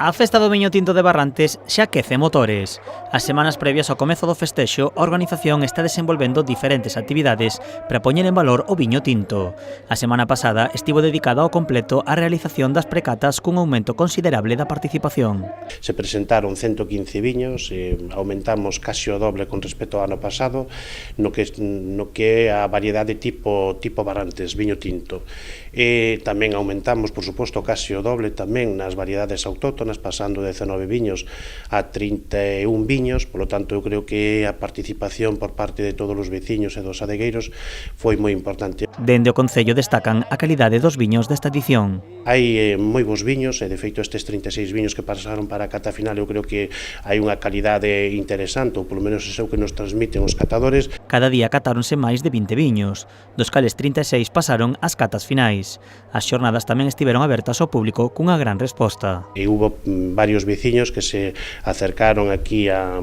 A festa do viño tinto de Barrantes xa aquece motores. As semanas previas ao comezo do festexo, a organización está desenvolvendo diferentes actividades para poñer en valor o viño tinto. A semana pasada estivo dedicada ao completo á realización das precatas cun aumento considerable da participación. Se presentaron 115 viños, aumentamos casi o doble con respecto ao ano pasado, no que é a variedade tipo Barrantes, viño tinto. E tamén aumentamos, por suposto, casi o doble tamén nas variedades autóctonas, pasando de 19 viños a 31 viños, polo tanto eu creo que a participación por parte de todos os veciños e dos adegueiros foi moi importante. Dende o Concello destacan a calidade dos viños desta edición. Hai moi bons viños e de feito estes 36 viños que pasaron para a cata final eu creo que hai unha calidade interesante, ou polo menos é o que nos transmiten os catadores. Cada día catáronse máis de 20 viños, dos cales 36 pasaron ás catas finais. As xornadas tamén estiveron abertas ao público cunha gran resposta. E hubo varios veciños que se acercaron aquí ao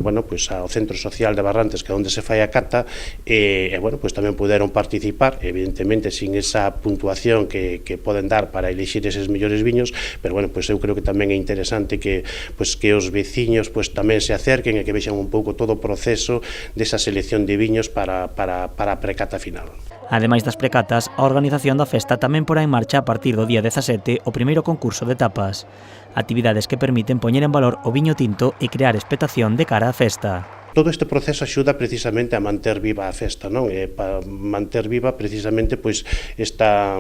Centro Social de Barrantes, que é onde se fai a cata, e tamén puderon participar, evidentemente sin esa puntuación que poden dar para elixir eses mellores viños, pero eu creo que tamén é interesante que os veciños tamén se acerquen e que vexan un pouco todo o proceso desa selección de viños para a precata final. Ademais das precatas, a organización da festa tamén porá en marcha a partir do día 17 o primeiro concurso de tapas, actividades que permiten poñer en valor o viño tinto e crear expectación de cara á festa. Todo este proceso axuda precisamente a manter viva a festa, non? E para manter viva precisamente esta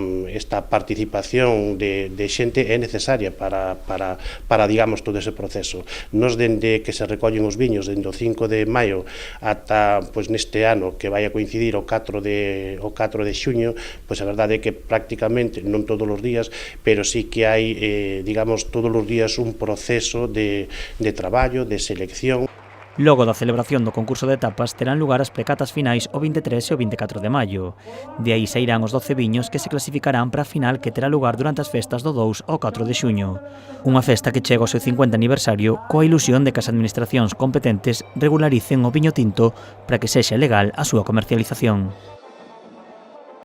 participación de xente é necesaria para digamos todo ese proceso. Nos dende que se recollen os viños dende o 5 de maio ata neste ano que vai a coincidir o 4 de xuño, a verdade é que prácticamente non todos os días, pero sí que hai digamos todos os días un proceso de traballo, de selección. Logo da celebración do concurso de tapas terán lugar as precatas finais o 23 e o 24 de maio. De aí sairán os 12 viños que se clasificarán para a final que terá lugar durante as festas do 2 ao 4 de xuño. Unha festa que chega ao seu 50 aniversario coa ilusión de que as administracións competentes regularicen o viño tinto para que sexa legal a súa comercialización.